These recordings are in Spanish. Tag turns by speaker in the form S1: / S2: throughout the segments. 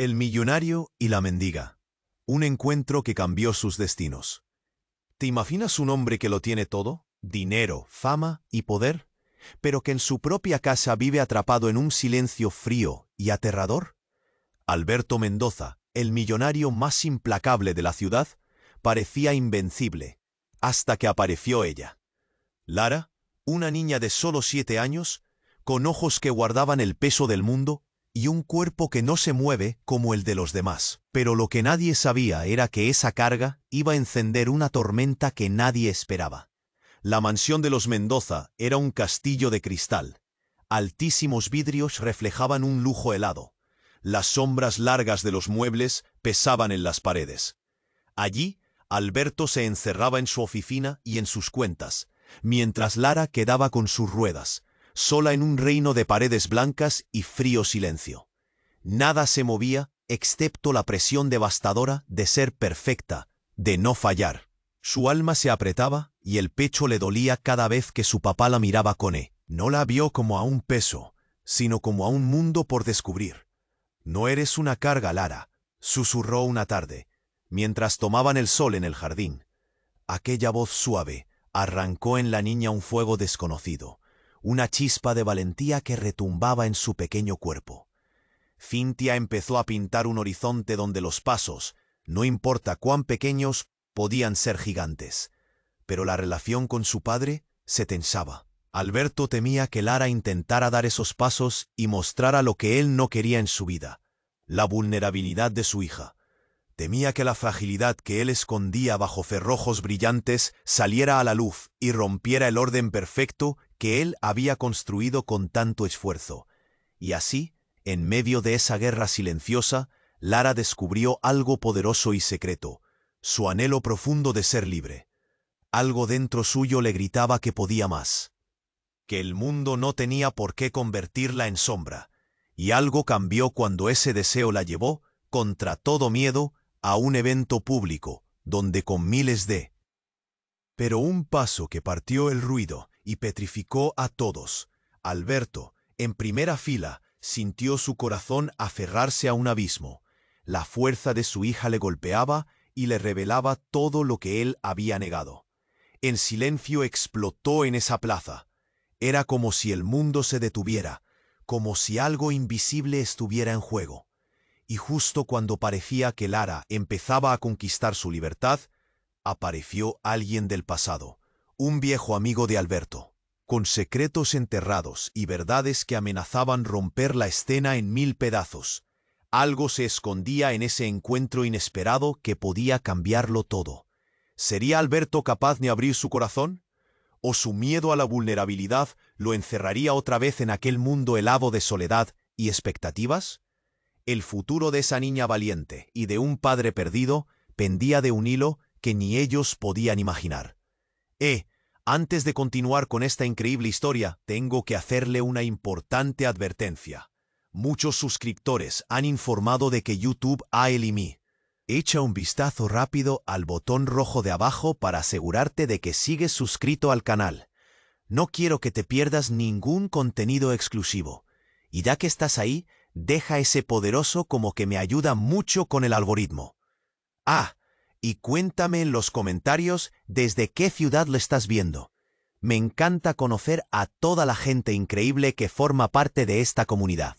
S1: El millonario y la mendiga. Un encuentro que cambió sus destinos. ¿Te imaginas un hombre que lo tiene todo? Dinero, fama y poder, pero que en su propia casa vive atrapado en un silencio frío y aterrador. Alberto Mendoza, el millonario más implacable de la ciudad, parecía invencible, hasta que apareció ella. Lara, una niña de solo 7 años, con ojos que guardaban el peso del mundo y un cuerpo que no se mueve como el de los demás. Pero lo que nadie sabía era que esa carga iba a encender una tormenta que nadie esperaba. La mansión de los Mendoza era un castillo de cristal. Altísimos vidrios reflejaban un lujo helado. Las sombras largas de los muebles pesaban en las paredes. Allí, Alberto se encerraba en su oficina y en sus cuentas, mientras Lara quedaba con sus ruedas, sola en un reino de paredes blancas y frío silencio. Nada se movía excepto la presión devastadora de ser perfecta, de no fallar. Su alma se apretaba y el pecho le dolía cada vez que su papá la miraba con él. No la vio como a un peso, sino como a un mundo por descubrir. «No eres una carga, Lara», susurró una tarde, mientras tomaban el sol en el jardín. Aquella voz suave arrancó en la niña un fuego desconocido, una chispa de valentía que retumbaba en su pequeño cuerpo. Cintia empezó a pintar un horizonte donde los pasos, no importa cuán pequeños, podían ser gigantes. Pero la relación con su padre se tensaba. Alberto temía que Lara intentara dar esos pasos y mostrara lo que él no quería en su vida, la vulnerabilidad de su hija. Temía que la fragilidad que él escondía bajo cerrojos brillantes saliera a la luz y rompiera el orden perfecto que él había construido con tanto esfuerzo. Y así, en medio de esa guerra silenciosa, Lara descubrió algo poderoso y secreto, su anhelo profundo de ser libre. Algo dentro suyo le gritaba que podía más, que el mundo no tenía por qué convertirla en sombra, y algo cambió cuando ese deseo la llevó, contra todo miedo, a un evento público, donde con miles de... Pero un paso que partió el ruido y petrificó a todos. Alberto, en primera fila, sintió su corazón aferrarse a un abismo. La fuerza de su hija le golpeaba y le revelaba todo lo que él había negado. En silencio explotó en esa plaza. Era como si el mundo se detuviera, como si algo invisible estuviera en juego. Y justo cuando parecía que Lara empezaba a conquistar su libertad, apareció alguien del pasado, un viejo amigo de Alberto, con secretos enterrados y verdades que amenazaban romper la escena en 1000 pedazos. Algo se escondía en ese encuentro inesperado que podía cambiarlo todo. ¿Sería Alberto capaz de abrir su corazón? ¿O su miedo a la vulnerabilidad lo encerraría otra vez en aquel mundo helado de soledad y expectativas? El futuro de esa niña valiente y de un padre perdido pendía de un hilo que ni ellos podían imaginar. Antes de continuar con esta increíble historia, tengo que hacerle una importante advertencia. Muchos suscriptores han informado de que YouTube ha eliminado. Echa un vistazo rápido al botón rojo de abajo para asegurarte de que sigues suscrito al canal. No quiero que te pierdas ningún contenido exclusivo. Y ya que estás ahí, deja ese poderoso como que me ayuda mucho con el algoritmo. Y cuéntame en los comentarios desde qué ciudad lo estás viendo. Me encanta conocer a toda la gente increíble que forma parte de esta comunidad.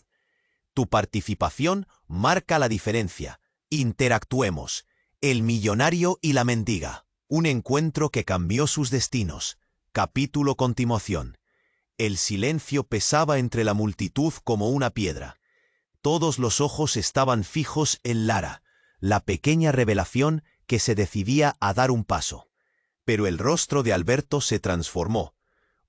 S1: Tu participación marca la diferencia. Interactuemos. El millonario y la mendiga. Un encuentro que cambió sus destinos. Capítulo continuación. El silencio pesaba entre la multitud como una piedra. Todos los ojos estaban fijos en Lara, la pequeña revelación que se decidía a dar un paso. Pero el rostro de Alberto se transformó.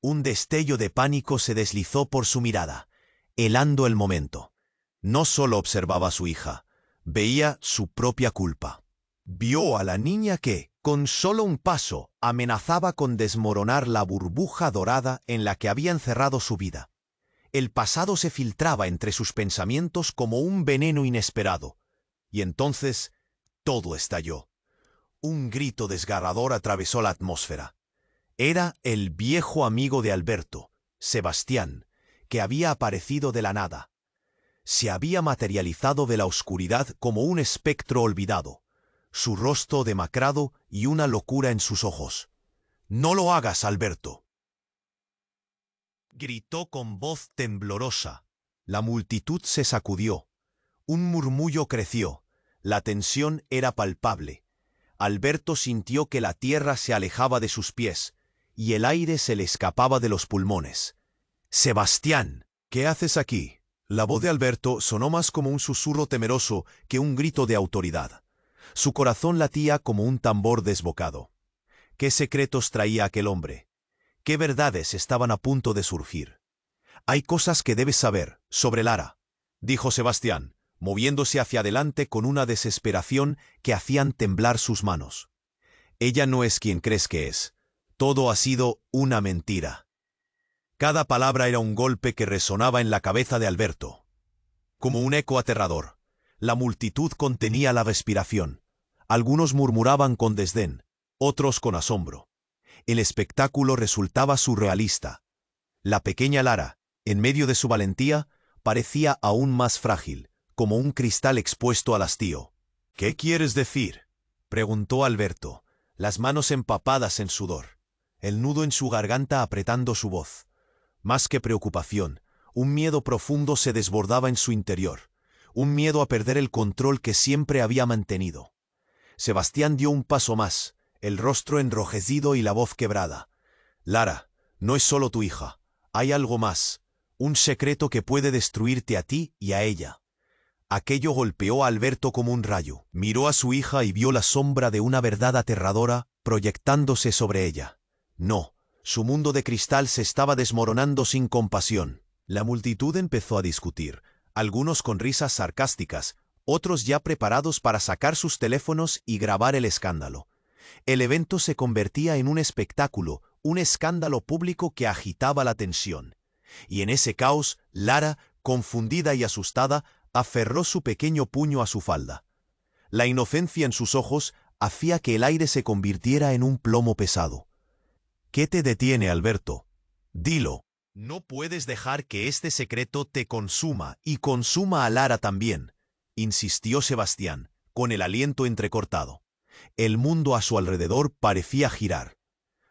S1: Un destello de pánico se deslizó por su mirada, helando el momento. No solo observaba a su hija, veía su propia culpa. Vio a la niña que, con solo un paso, amenazaba con desmoronar la burbuja dorada en la que había encerrado su vida. El pasado se filtraba entre sus pensamientos como un veneno inesperado. Y entonces, todo estalló. Un grito desgarrador atravesó la atmósfera. Era el viejo amigo de Alberto, Sebastián, que había aparecido de la nada. se había materializado de la oscuridad como un espectro olvidado, su rostro demacrado y una locura en sus ojos. «¡No lo hagas, Alberto!», gritó con voz temblorosa. La multitud se sacudió. Un murmullo creció. La tensión era palpable. Alberto sintió que la tierra se alejaba de sus pies y el aire se le escapaba de los pulmones. «Sebastián, ¿qué haces aquí?». La voz de Alberto sonó más como un susurro temeroso que un grito de autoridad. Su corazón latía como un tambor desbocado. ¿Qué secretos traía aquel hombre? ¿Qué verdades estaban a punto de surgir? «Hay cosas que debes saber sobre Lara», dijo Sebastián, moviéndose hacia adelante con una desesperación que hacían temblar sus manos. «Ella no es quien crees que es. Todo ha sido una mentira». Cada palabra era un golpe que resonaba en la cabeza de Alberto. Como un eco aterrador, la multitud contenía la respiración. Algunos murmuraban con desdén, otros con asombro. El espectáculo resultaba surrealista. La pequeña Lara, en medio de su valentía, parecía aún más frágil, como un cristal expuesto al hastío. «¿Qué quieres decir?», preguntó Alberto, las manos empapadas en sudor, el nudo en su garganta apretando su voz. Más que preocupación, un miedo profundo se desbordaba en su interior, un miedo a perder el control que siempre había mantenido. Sebastián dio un paso más, el rostro enrojecido y la voz quebrada. «Lara, no es solo tu hija, hay algo más, un secreto que puede destruirte a ti y a ella». Aquello golpeó a Alberto como un rayo. Miró a su hija y vio la sombra de una verdad aterradora proyectándose sobre ella. No. Su mundo de cristal se estaba desmoronando sin compasión. La multitud empezó a discutir, algunos con risas sarcásticas, otros ya preparados para sacar sus teléfonos y grabar el escándalo. El evento se convertía en un espectáculo, un escándalo público que agitaba la tensión. Y en ese caos, Lara, confundida y asustada, aferró su pequeño puño a su falda. La inocencia en sus ojos hacía que el aire se convirtiera en un plomo pesado. «¿Qué te detiene, Alberto? Dilo. No puedes dejar que este secreto te consuma y consuma a Lara también», insistió Sebastián, con el aliento entrecortado. El mundo a su alrededor parecía girar.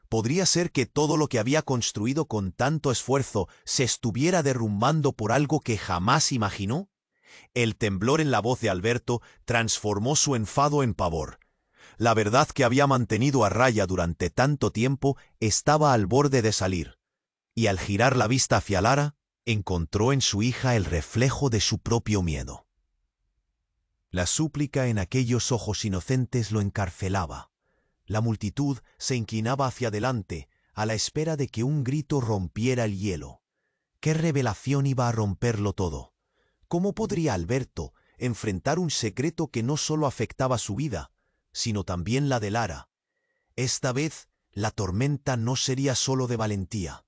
S1: ¿Podría ser que todo lo que había construido con tanto esfuerzo se estuviera derrumbando por algo que jamás imaginó? El temblor en la voz de Alberto transformó su enfado en pavor. La verdad que había mantenido a raya durante tanto tiempo estaba al borde de salir, y al girar la vista hacia Lara, encontró en su hija el reflejo de su propio miedo. La súplica en aquellos ojos inocentes lo encarcelaba. La multitud se inclinaba hacia adelante, a la espera de que un grito rompiera el hielo. ¿Qué revelación iba a romperlo todo? ¿Cómo podría Alberto enfrentar un secreto que no solo afectaba su vida, sino también la de Lara? Esta vez, la tormenta no sería solo de valentía.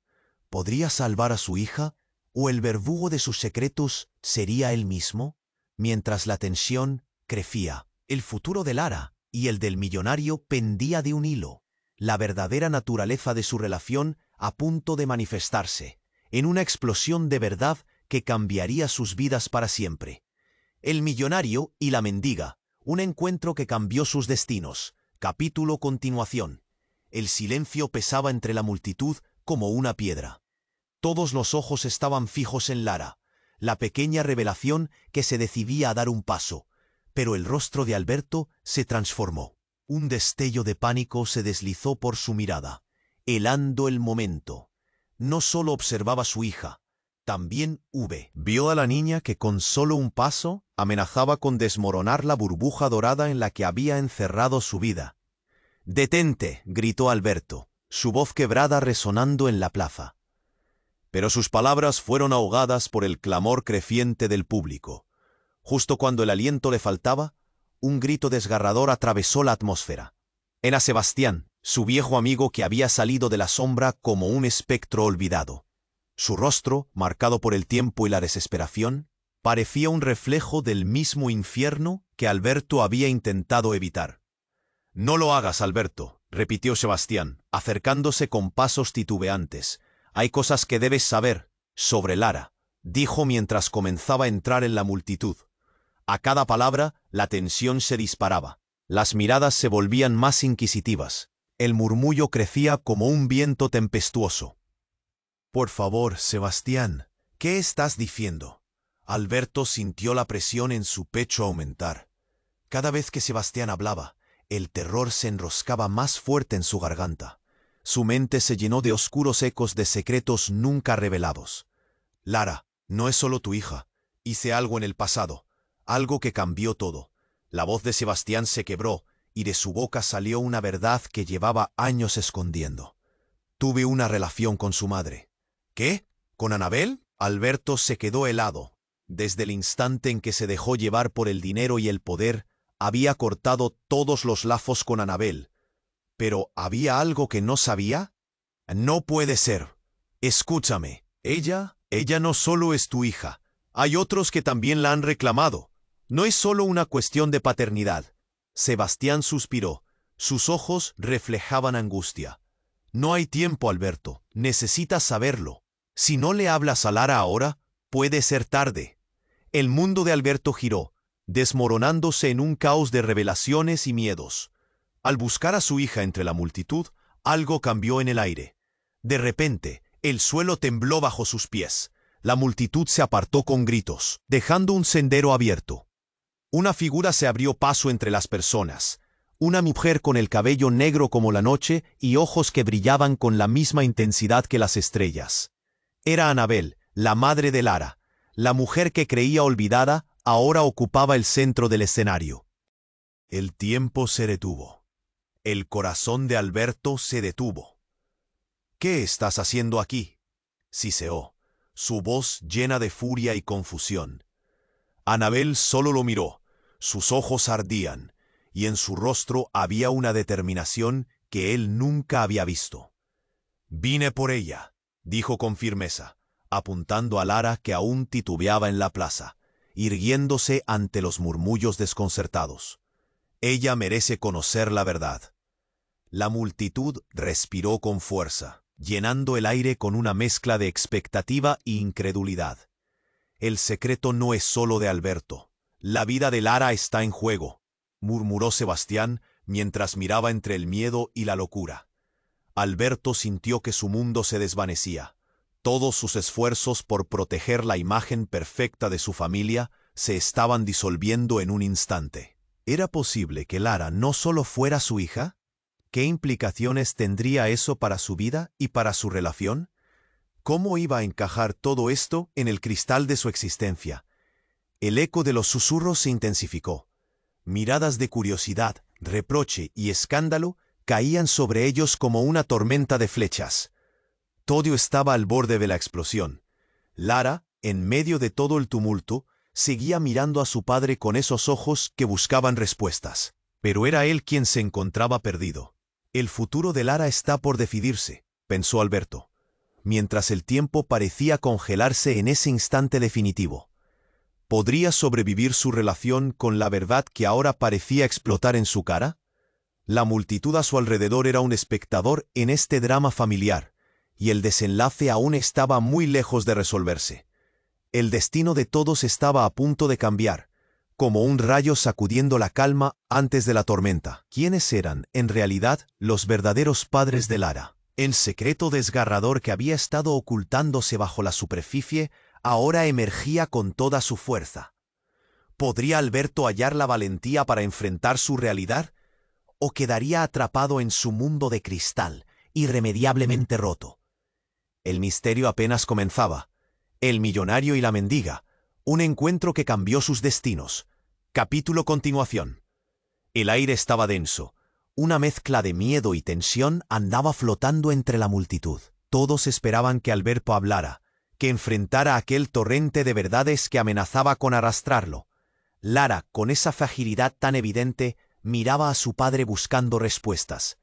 S1: ¿Podría salvar a su hija? ¿O el verdugo de sus secretos sería él mismo? Mientras la tensión crecía, el futuro de Lara y el del millonario pendía de un hilo. La verdadera naturaleza de su relación a punto de manifestarse, en una explosión de verdad que cambiaría sus vidas para siempre. El millonario y la mendiga, un encuentro que cambió sus destinos. Capítulo continuación. El silencio pesaba entre la multitud como una piedra. Todos los ojos estaban fijos en Lara, la pequeña revelación que se decidía a dar un paso, pero el rostro de Alberto se transformó. Un destello de pánico se deslizó por su mirada, helando el momento. No solo observaba a su hija, también vio a la niña que con solo un paso amenazaba con desmoronar la burbuja dorada en la que había encerrado su vida. «¡Detente!», gritó Alberto, su voz quebrada resonando en la plaza. Pero sus palabras fueron ahogadas por el clamor creciente del público. Justo cuando el aliento le faltaba, un grito desgarrador atravesó la atmósfera. Era Sebastián, su viejo amigo que había salido de la sombra como un espectro olvidado. Su rostro, marcado por el tiempo y la desesperación, parecía un reflejo del mismo infierno que Alberto había intentado evitar. «No lo hagas, Alberto», repitió Sebastián, acercándose con pasos titubeantes. «Hay cosas que debes saber sobre Lara. dijo mientras comenzaba a entrar en la multitud. A cada palabra, la tensión se disparaba. Las miradas se volvían más inquisitivas. El murmullo crecía como un viento tempestuoso. «Por favor, Sebastián, ¿qué estás diciendo?» Alberto sintió la presión en su pecho aumentar. Cada vez que Sebastián hablaba, el terror se enroscaba más fuerte en su garganta. Su mente se llenó de oscuros ecos de secretos nunca revelados. «Lara, no es solo tu hija. Hice algo en el pasado, algo que cambió todo». La voz de Sebastián se quebró, y de su boca salió una verdad que llevaba años escondiendo. «Tuve una relación con su madre». «¿Qué? ¿Con Anabel?» Alberto se quedó helado. Desde el instante en que se dejó llevar por el dinero y el poder, había cortado todos los lazos con Anabel. ¿Pero había algo que no sabía? «No puede ser. Escúchame. Ella no solo es tu hija. Hay otros que también la han reclamado. No es solo una cuestión de paternidad». Sebastián suspiró. Sus ojos reflejaban angustia. «No hay tiempo, Alberto. Necesitas saberlo. Si no le hablas a Lara ahora, puede ser tarde». El mundo de Alberto giró, desmoronándose en un caos de revelaciones y miedos. Al buscar a su hija entre la multitud, algo cambió en el aire. De repente, el suelo tembló bajo sus pies. La multitud se apartó con gritos, dejando un sendero abierto. Una figura se abrió paso entre las personas. Una mujer con el cabello negro como la noche y ojos que brillaban con la misma intensidad que las estrellas. Era Anabel, la madre de Lara. La mujer que creía olvidada ahora ocupaba el centro del escenario. El tiempo se detuvo. El corazón de Alberto se detuvo. «¿Qué estás haciendo aquí?», siseó, su voz llena de furia y confusión. Anabel solo lo miró. Sus ojos ardían, y en su rostro había una determinación que él nunca había visto. «Vine por ella», dijo con firmeza, apuntando a Lara que aún titubeaba en la plaza, irguiéndose ante los murmullos desconcertados. «Ella merece conocer la verdad». La multitud respiró con fuerza, llenando el aire con una mezcla de expectativa e incredulidad. «El secreto no es solo de Alberto. La vida de Lara está en juego», murmuró Sebastián mientras miraba entre el miedo y la locura. Alberto sintió que su mundo se desvanecía. Todos sus esfuerzos por proteger la imagen perfecta de su familia se estaban disolviendo en un instante. ¿Era posible que Lara no solo fuera su hija? ¿Qué implicaciones tendría eso para su vida y para su relación? ¿Cómo iba a encajar todo esto en el cristal de su existencia? El eco de los susurros se intensificó. Miradas de curiosidad, reproche y escándalo caían sobre ellos como una tormenta de flechas. Todo estaba al borde de la explosión. Lara, en medio de todo el tumulto, seguía mirando a su padre con esos ojos que buscaban respuestas. Pero era él quien se encontraba perdido. «El futuro de Lara está por decidirse», pensó Alberto, mientras el tiempo parecía congelarse en ese instante definitivo. ¿Podría sobrevivir su relación con la verdad que ahora parecía explotar en su cara? La multitud a su alrededor era un espectador en este drama familiar, y el desenlace aún estaba muy lejos de resolverse. El destino de todos estaba a punto de cambiar, como un rayo sacudiendo la calma antes de la tormenta. ¿Quiénes eran, en realidad, los verdaderos padres de Lara? El secreto desgarrador que había estado ocultándose bajo la superficie ahora emergía con toda su fuerza. ¿Podría Alberto hallar la valentía para enfrentar su realidad? ¿O quedaría atrapado en su mundo de cristal, irremediablemente roto? El misterio apenas comenzaba. El millonario y la mendiga. Un encuentro que cambió sus destinos. Capítulo continuación. El aire estaba denso. Una mezcla de miedo y tensión andaba flotando entre la multitud. Todos esperaban que Alberto hablara, que enfrentara aquel torrente de verdades que amenazaba con arrastrarlo. Lara, con esa fragilidad tan evidente, miraba a su padre buscando respuestas.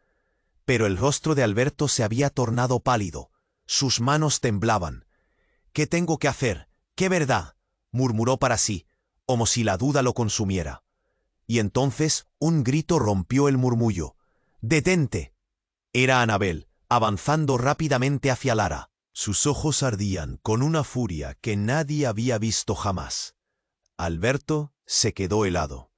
S1: Pero el rostro de Alberto se había tornado pálido. Sus manos temblaban. «¿Qué tengo que hacer? ¿Qué verdad?», murmuró para sí, como si la duda lo consumiera. Y entonces un grito rompió el murmullo. «¡Detente!». Era Anabel, avanzando rápidamente hacia Lara. Sus ojos ardían con una furia que nadie había visto jamás. Alberto se quedó helado.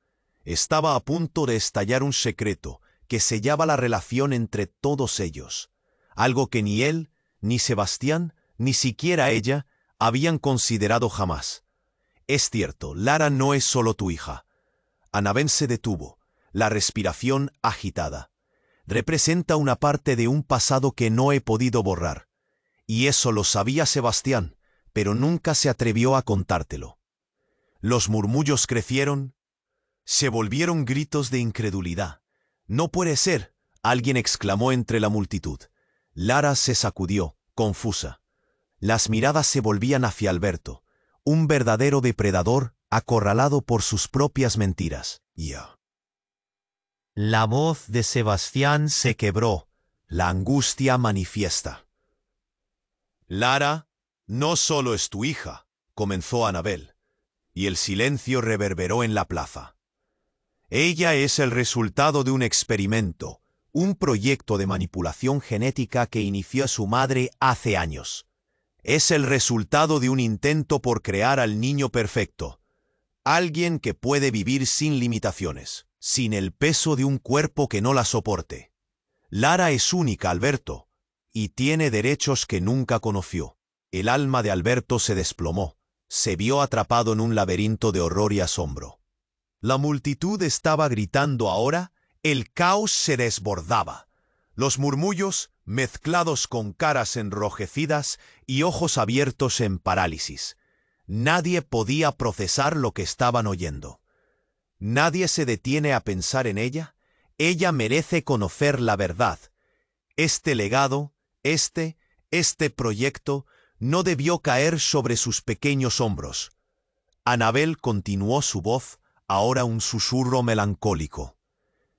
S1: Estaba a punto de estallar un secreto que sellaba la relación entre todos ellos, algo que ni él, ni Sebastián, ni siquiera ella habían considerado jamás. Es cierto, Lara no es solo tu hija. Annabel se detuvo, la respiración agitada. Representa una parte de un pasado que no he podido borrar. Y eso lo sabía Sebastián, pero nunca se atrevió a contártelo. Los murmullos crecieron, se volvieron gritos de incredulidad. «No puede ser», alguien exclamó entre la multitud. Lara se sacudió, confusa. Las miradas se volvían hacia Alberto, un verdadero depredador acorralado por sus propias mentiras. «Ya». La voz de Sebastián se quebró, la angustia manifiesta. «Lara, no solo es tu hija», comenzó Annabel, y el silencio reverberó en la plaza. «Ella es el resultado de un experimento, un proyecto de manipulación genética que inició su madre hace años. Es el resultado de un intento por crear al niño perfecto, alguien que puede vivir sin limitaciones, sin el peso de un cuerpo que no la soporte. Lara es única, Alberto, y tiene derechos que nunca conoció». El alma de Alberto se desplomó, se vio atrapado en un laberinto de horror y asombro. La multitud estaba gritando ahora, el caos se desbordaba. Los murmullos, mezclados con caras enrojecidas y ojos abiertos en parálisis. Nadie podía procesar lo que estaban oyendo. Nadie se detiene a pensar en ella. Ella merece conocer la verdad. Este legado, este proyecto, no debió caer sobre sus pequeños hombros. Annabel continuó su voz, ahora un susurro melancólico.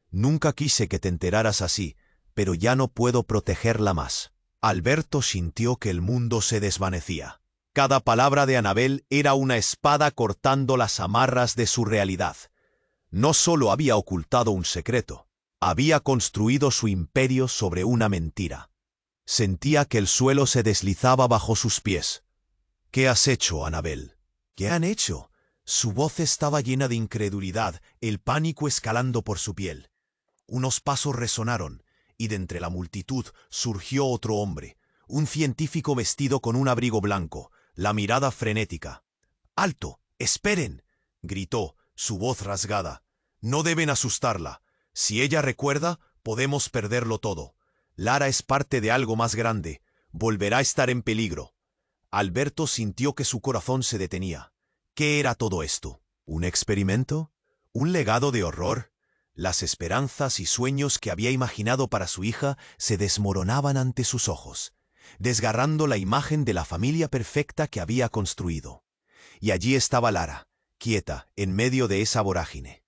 S1: «Nunca quise que te enteraras así, pero ya no puedo protegerla más». Alberto sintió que el mundo se desvanecía. Cada palabra de Annabel era una espada cortando las amarras de su realidad. No solo había ocultado un secreto, había construido su imperio sobre una mentira. Sentía que el suelo se deslizaba bajo sus pies. «¿Qué has hecho, Annabel?» «¿Qué han hecho?» Su voz estaba llena de incredulidad, el pánico escalando por su piel. Unos pasos resonaron, y de entre la multitud surgió otro hombre, un científico vestido con un abrigo blanco, la mirada frenética. «¡Alto! ¡Esperen!», gritó, su voz rasgada. «No deben asustarla. Si ella recuerda, podemos perderlo todo. Lara es parte de algo más grande. Volverá a estar en peligro». Alberto sintió que su corazón se detenía. ¿Qué era todo esto? ¿Un experimento? ¿Un legado de horror? Las esperanzas y sueños que había imaginado para su hija se desmoronaban ante sus ojos, desgarrando la imagen de la familia perfecta que había construido. Y allí estaba Lara, quieta, en medio de esa vorágine.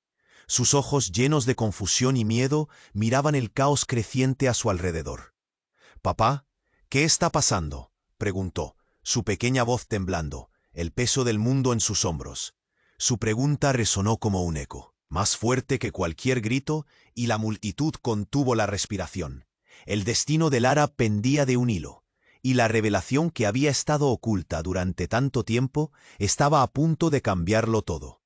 S1: Sus ojos, llenos de confusión y miedo, miraban el caos creciente a su alrededor. «Papá, ¿qué está pasando?», preguntó, su pequeña voz temblando, el peso del mundo en sus hombros. Su pregunta resonó como un eco, más fuerte que cualquier grito, y la multitud contuvo la respiración. El destino de Lara pendía de un hilo, y la revelación que había estado oculta durante tanto tiempo estaba a punto de cambiarlo todo.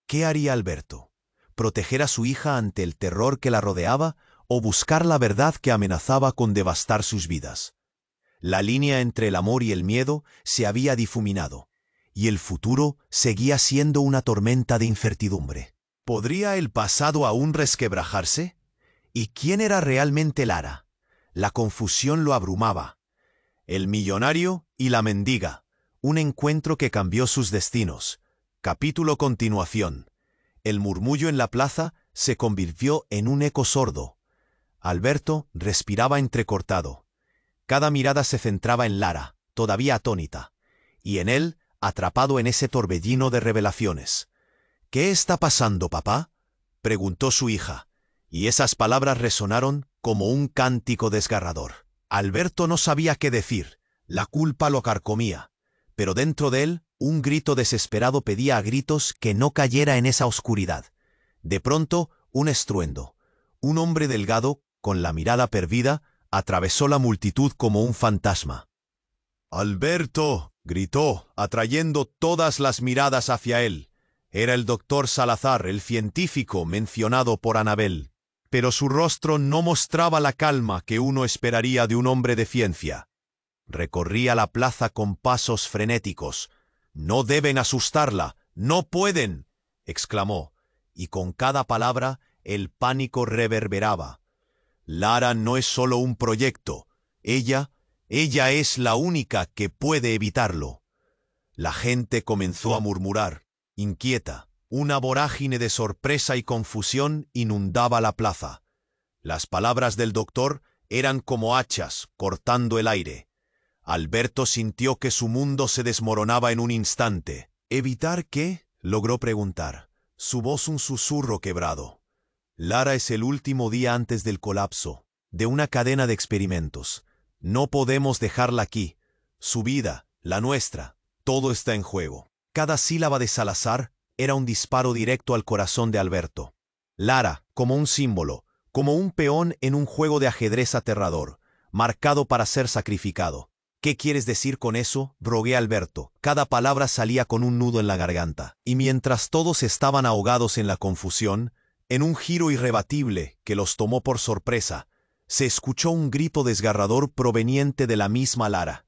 S1: ¿Qué haría Alberto? ¿Proteger a su hija ante el terror que la rodeaba o buscar la verdad que amenazaba con devastar sus vidas? La línea entre el amor y el miedo se había difuminado, y el futuro seguía siendo una tormenta de incertidumbre. ¿Podría el pasado aún resquebrajarse? ¿Y quién era realmente Lara? La confusión lo abrumaba. El millonario y la mendiga, un encuentro que cambió sus destinos. Capítulo continuación. El murmullo en la plaza se convirtió en un eco sordo. Alberto respiraba entrecortado. Cada mirada se centraba en Lara, todavía atónita, y en él, atrapado en ese torbellino de revelaciones. «¿Qué está pasando, papá?», preguntó su hija, y esas palabras resonaron como un cántico desgarrador. Alberto no sabía qué decir, la culpa lo carcomía, pero dentro de él un grito desesperado pedía a gritos que no cayera en esa oscuridad. De pronto, un estruendo. Un hombre delgado, con la mirada perdida, atravesó la multitud como un fantasma. Alberto, gritó, atrayendo todas las miradas hacia él. Era el doctor Salazar, el científico mencionado por Anabel. Pero su rostro no mostraba la calma que uno esperaría de un hombre de ciencia. Recorría la plaza con pasos frenéticos. «No deben asustarla, no pueden», exclamó, y con cada palabra el pánico reverberaba. Lara no es solo un proyecto. Ella es la única que puede evitarlo. La gente comenzó a murmurar, inquieta. Una vorágine de sorpresa y confusión inundaba la plaza. Las palabras del doctor eran como hachas cortando el aire. Alberto sintió que su mundo se desmoronaba en un instante. ¿Evitar qué?, logró preguntar. Su voz un susurro quebrado. Lara es el último día antes del colapso, de una cadena de experimentos. No podemos dejarla aquí. Su vida, la nuestra, todo está en juego. Cada sílaba de Salazar era un disparo directo al corazón de Alberto. Lara, como un símbolo, como un peón en un juego de ajedrez aterrador, marcado para ser sacrificado. «¿Qué quieres decir con eso?», rogué a Alberto. Cada palabra salía con un nudo en la garganta. Y mientras todos estaban ahogados en la confusión, en un giro irrebatible que los tomó por sorpresa, se escuchó un grito desgarrador proveniente de la misma Lara.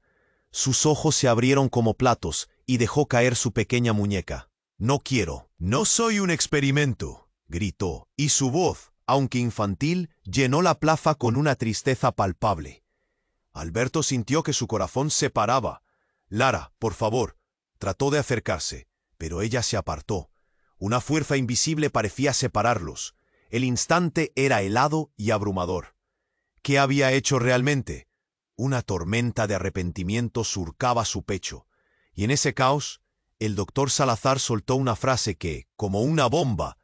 S1: Sus ojos se abrieron como platos y dejó caer su pequeña muñeca. «No quiero, no soy un experimento», gritó, y su voz, aunque infantil, llenó la plaza con una tristeza palpable. Alberto sintió que su corazón se paraba. «Lara, por favor», trató de acercarse, pero ella se apartó. Una fuerza invisible parecía separarlos. El instante era helado y abrumador. ¿Qué había hecho realmente? Una tormenta de arrepentimiento surcaba su pecho, y en ese caos, el doctor Salazar soltó una frase que, como una bomba,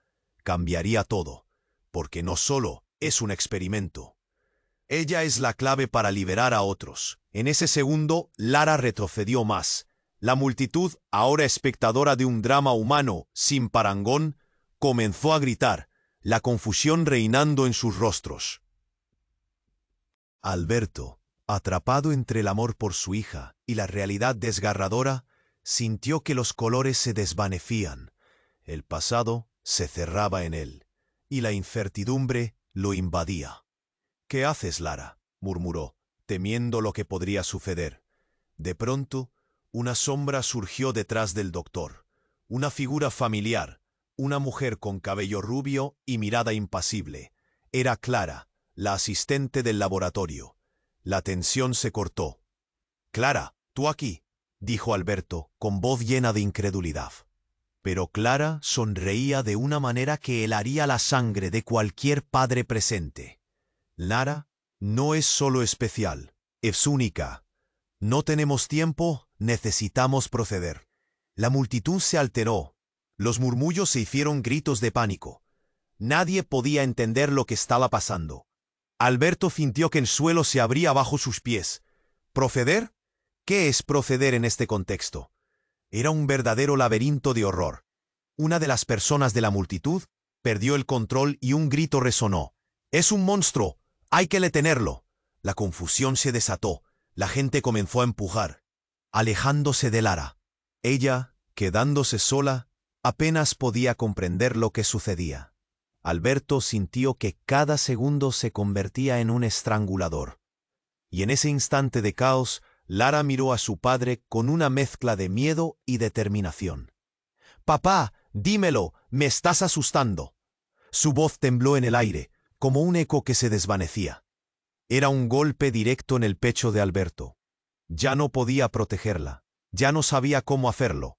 S1: cambiaría todo, porque no solo es un experimento. Ella es la clave para liberar a otros. En ese segundo, Lara retrocedió más. La multitud, ahora espectadora de un drama humano sin parangón, comenzó a gritar, la confusión reinando en sus rostros. Alberto, atrapado entre el amor por su hija y la realidad desgarradora, sintió que los colores se desvanecían. El pasado se cerraba en él, y la incertidumbre lo invadía. «¿Qué haces, Lara?», murmuró, temiendo lo que podría suceder. De pronto, una sombra surgió detrás del doctor. Una figura familiar, una mujer con cabello rubio y mirada impasible. Era Clara, la asistente del laboratorio. La tensión se cortó. «Clara, tú aquí», dijo Alberto, con voz llena de incredulidad. Pero Clara sonreía de una manera que helaría la sangre de cualquier padre presente. «Lara no es solo especial, es única. No tenemos tiempo, necesitamos proceder». La multitud se alteró. Los murmullos se hicieron gritos de pánico. Nadie podía entender lo que estaba pasando. Alberto sintió que el suelo se abría bajo sus pies. ¿Proceder? ¿Qué es proceder en este contexto? Era un verdadero laberinto de horror. Una de las personas de la multitud perdió el control y un grito resonó. «¡Es un monstruo! ¡Hay que detenerlo!». La confusión se desató. La gente comenzó a empujar, alejándose de Lara. Ella, quedándose sola, apenas podía comprender lo que sucedía. Alberto sintió que cada segundo se convertía en un estrangulador. Y en ese instante de caos, Lara miró a su padre con una mezcla de miedo y determinación. «Papá, dímelo, me estás asustando». Su voz tembló en el aire, como un eco que se desvanecía. Era un golpe directo en el pecho de Alberto. Ya no podía protegerla, ya no sabía cómo hacerlo.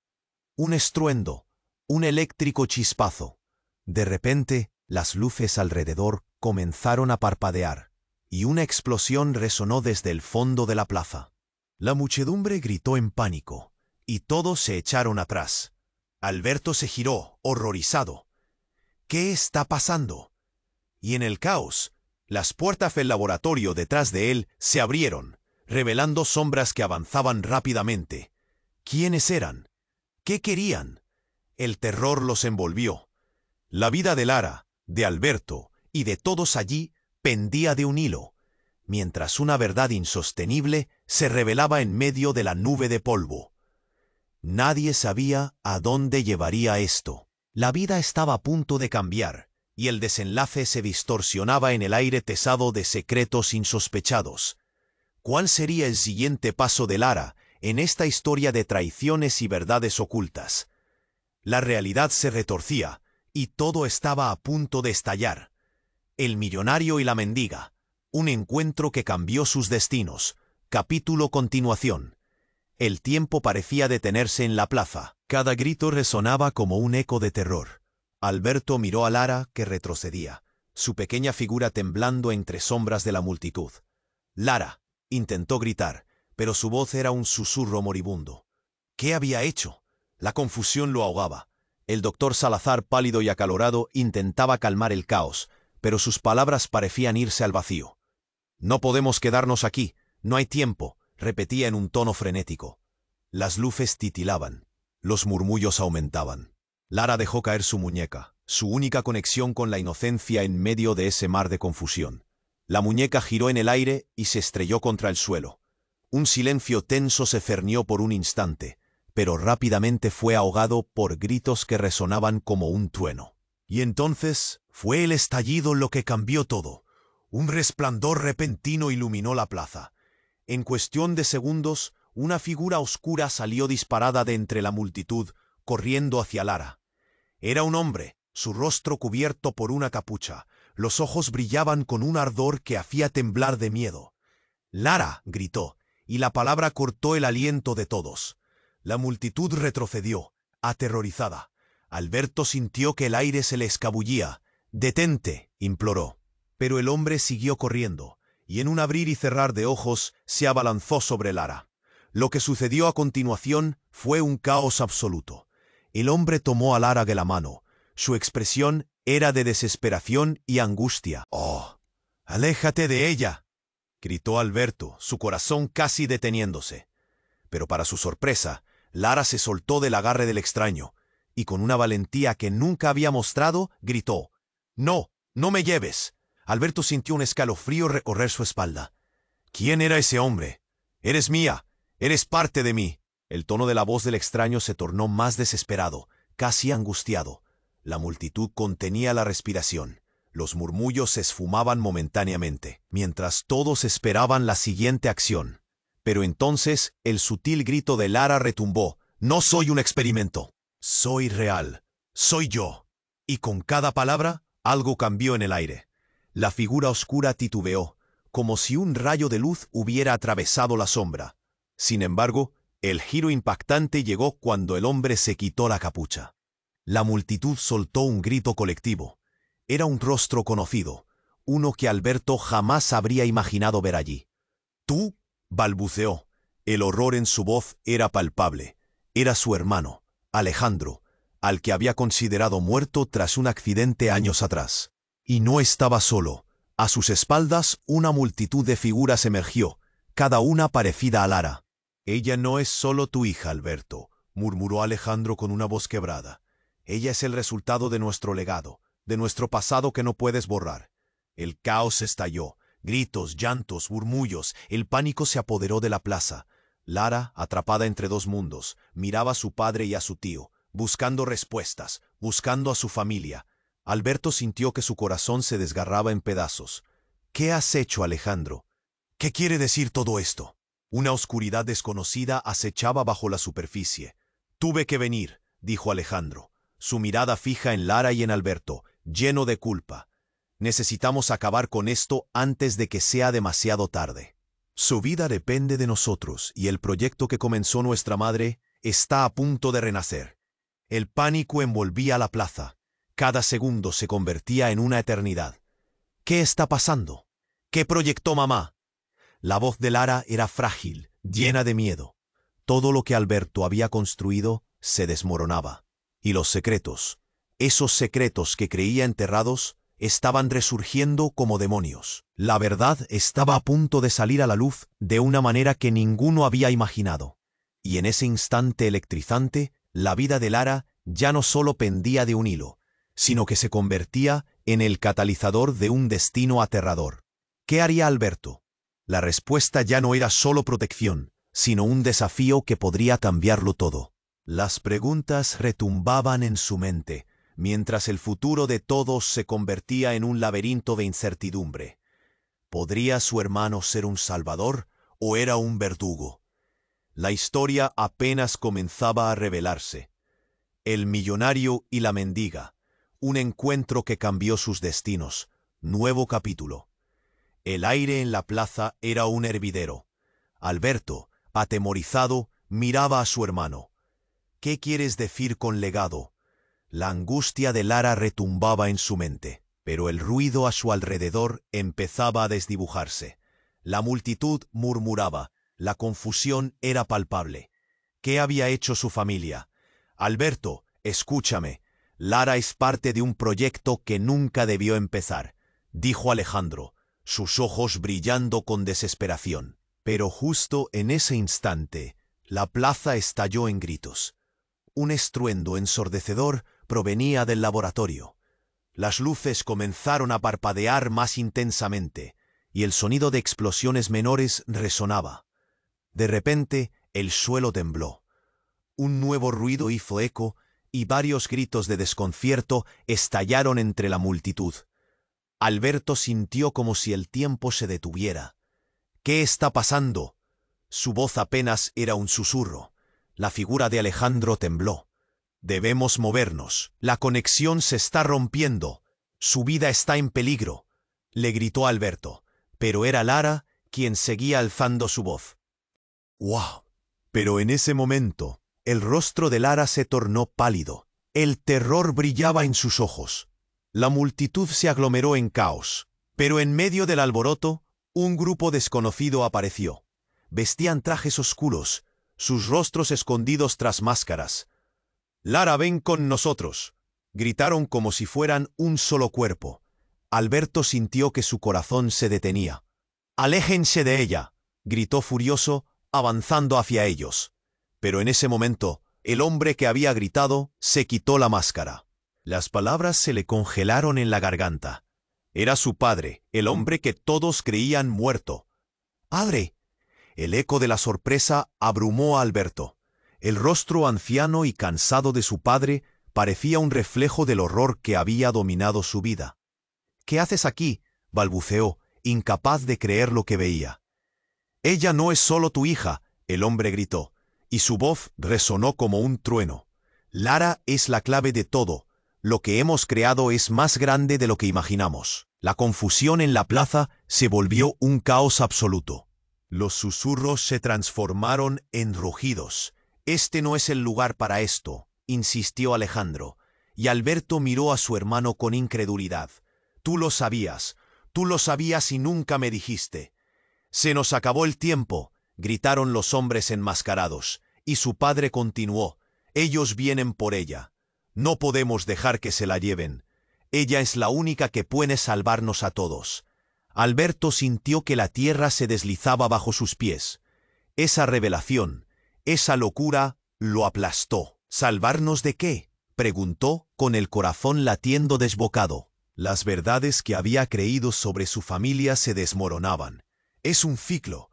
S1: Un estruendo, un eléctrico chispazo. De repente, las luces alrededor comenzaron a parpadear, y una explosión resonó desde el fondo de la plaza. La muchedumbre gritó en pánico, y todos se echaron atrás. Alberto se giró, horrorizado. ¿Qué está pasando? Y en el caos, las puertas del laboratorio detrás de él se abrieron, revelando sombras que avanzaban rápidamente. ¿Quiénes eran? ¿Qué querían? El terror los envolvió. La vida de Lara, de Alberto y de todos allí pendía de un hilo. mientras una verdad insostenible se revelaba en medio de la nube de polvo. Nadie sabía a dónde llevaría esto. La vida estaba a punto de cambiar, y el desenlace se distorsionaba en el aire tesado de secretos insospechados. ¿Cuál sería el siguiente paso de Lara en esta historia de traiciones y verdades ocultas? La realidad se retorcía, y todo estaba a punto de estallar. El millonario y la mendiga. Un encuentro que cambió sus destinos. Capítulo continuación. El tiempo parecía detenerse en la plaza. Cada grito resonaba como un eco de terror. Alberto miró a Lara, que retrocedía, su pequeña figura temblando entre sombras de la multitud. «Lara», intentó gritar, pero su voz era un susurro moribundo. ¿Qué había hecho? La confusión lo ahogaba. El doctor Salazar, pálido y acalorado, intentaba calmar el caos, pero sus palabras parecían irse al vacío. «No podemos quedarnos aquí, no hay tiempo», repetía en un tono frenético. Las luces titilaban, los murmullos aumentaban. Lara dejó caer su muñeca, su única conexión con la inocencia en medio de ese mar de confusión. La muñeca giró en el aire y se estrelló contra el suelo. Un silencio tenso se cernió por un instante, pero rápidamente fue ahogado por gritos que resonaban como un trueno. Y entonces fue el estallido lo que cambió todo. Un resplandor repentino iluminó la plaza. En cuestión de segundos, una figura oscura salió disparada de entre la multitud, corriendo hacia Lara. Era un hombre, su rostro cubierto por una capucha. Los ojos brillaban con un ardor que hacía temblar de miedo. «¡Lara!», gritó, y la palabra cortó el aliento de todos. La multitud retrocedió, aterrorizada. Alberto sintió que el aire se le escabullía. «¡Detente!», imploró. Pero el hombre siguió corriendo, y en un abrir y cerrar de ojos se abalanzó sobre Lara. Lo que sucedió a continuación fue un caos absoluto. El hombre tomó a Lara de la mano. Su expresión era de desesperación y angustia. «¡Oh! ¡Aléjate de ella!», gritó Alberto, su corazón casi deteniéndose. Pero para su sorpresa, Lara se soltó del agarre del extraño, y con una valentía que nunca había mostrado, gritó: «¡No! ¡No me lleves!». Alberto sintió un escalofrío recorrer su espalda. «¿Quién era ese hombre? Eres mía, eres parte de mí». El tono de la voz del extraño se tornó más desesperado, casi angustiado. La multitud contenía la respiración. Los murmullos se esfumaban momentáneamente, mientras todos esperaban la siguiente acción. Pero entonces el sutil grito de Lara retumbó: «No soy un experimento. Soy real. Soy yo». Y con cada palabra, algo cambió en el aire. La figura oscura titubeó, como si un rayo de luz hubiera atravesado la sombra. Sin embargo, el giro impactante llegó cuando el hombre se quitó la capucha. La multitud soltó un grito colectivo. Era un rostro conocido, uno que Alberto jamás habría imaginado ver allí. «¿Tú?», balbuceó. El horror en su voz era palpable. Era su hermano, Alejandro, al que había considerado muerto tras un accidente años atrás. Y no estaba solo. A sus espaldas una multitud de figuras emergió, cada una parecida a Lara. «Ella no es solo tu hija, Alberto», murmuró Alejandro con una voz quebrada. «Ella es el resultado de nuestro legado, de nuestro pasado que no puedes borrar». El caos estalló. Gritos, llantos, murmullos, el pánico se apoderó de la plaza. Lara, atrapada entre dos mundos, miraba a su padre y a su tío, buscando respuestas, buscando a su familia. Alberto sintió que su corazón se desgarraba en pedazos. «¿Qué has hecho, Alejandro? ¿Qué quiere decir todo esto?». Una oscuridad desconocida acechaba bajo la superficie. «Tuve que venir», dijo Alejandro, su mirada fija en Lara y en Alberto, lleno de culpa. «Necesitamos acabar con esto antes de que sea demasiado tarde. Su vida depende de nosotros y el proyecto que comenzó nuestra madre está a punto de renacer». El pánico envolvía la plaza. Cada segundo se convertía en una eternidad. «¿Qué está pasando? ¿Qué proyectó mamá?». La voz de Lara era frágil, llena de miedo. Todo lo que Alberto había construido se desmoronaba. Y los secretos, esos secretos que creía enterrados, estaban resurgiendo como demonios. La verdad estaba a punto de salir a la luz de una manera que ninguno había imaginado. Y en ese instante electrizante, la vida de Lara ya no solo pendía de un hilo, sino que se convertía en el catalizador de un destino aterrador. ¿Qué haría Alberto? La respuesta ya no era solo protección, sino un desafío que podría cambiarlo todo. Las preguntas retumbaban en su mente, mientras el futuro de todos se convertía en un laberinto de incertidumbre. ¿Podría su hermano ser un salvador o era un verdugo? La historia apenas comenzaba a revelarse. El millonario y la mendiga, un encuentro que cambió sus destinos. Nuevo capítulo. El aire en la plaza era un hervidero. Alberto, atemorizado, miraba a su hermano. ¿Qué quieres decir con legado? La angustia de Lara retumbaba en su mente, pero el ruido a su alrededor empezaba a desdibujarse. La multitud murmuraba, la confusión era palpable. ¿Qué había hecho su familia? Alberto, escúchame. Lara es parte de un proyecto que nunca debió empezar, dijo Alejandro, sus ojos brillando con desesperación. Pero justo en ese instante, la plaza estalló en gritos. Un estruendo ensordecedor provenía del laboratorio. Las luces comenzaron a parpadear más intensamente, y el sonido de explosiones menores resonaba. De repente, el suelo tembló. Un nuevo ruido hizo eco, y varios gritos de desconcierto estallaron entre la multitud. Alberto sintió como si el tiempo se detuviera. ¿Qué está pasando? Su voz apenas era un susurro. La figura de Alejandro tembló. Debemos movernos. La conexión se está rompiendo. Su vida está en peligro, le gritó Alberto, pero era Lara quien seguía alzando su voz. ¡Wow! Pero en ese momento, el rostro de Lara se tornó pálido. El terror brillaba en sus ojos. La multitud se aglomeró en caos, pero en medio del alboroto, un grupo desconocido apareció. Vestían trajes oscuros, sus rostros escondidos tras máscaras. «Lara, ven con nosotros», gritaron como si fueran un solo cuerpo. Alberto sintió que su corazón se detenía. «Aléjense de ella», gritó furioso, avanzando hacia ellos. Pero en ese momento, el hombre que había gritado se quitó la máscara. Las palabras se le congelaron en la garganta. Era su padre, el hombre que todos creían muerto. «¡Padre!». El eco de la sorpresa abrumó a Alberto. El rostro anciano y cansado de su padre parecía un reflejo del horror que había dominado su vida. «¿Qué haces aquí?», balbuceó, incapaz de creer lo que veía. «Ella no es solo tu hija», el hombre gritó, y su voz resonó como un trueno. «Lara es la clave de todo. Lo que hemos creado es más grande de lo que imaginamos». La confusión en la plaza se volvió un caos absoluto. Los susurros se transformaron en rugidos. «Este no es el lugar para esto», insistió Alejandro, y Alberto miró a su hermano con incredulidad. Tú lo sabías y nunca me dijiste». «Se nos acabó el tiempo», gritaron los hombres enmascarados, y su padre continuó. «Ellos vienen por ella. No podemos dejar que se la lleven. Ella es la única que puede salvarnos a todos». Alberto sintió que la tierra se deslizaba bajo sus pies. Esa revelación, esa locura, lo aplastó. «¿Salvarnos de qué?», preguntó, con el corazón latiendo desbocado. Las verdades que había creído sobre su familia se desmoronaban. «Es un ciclo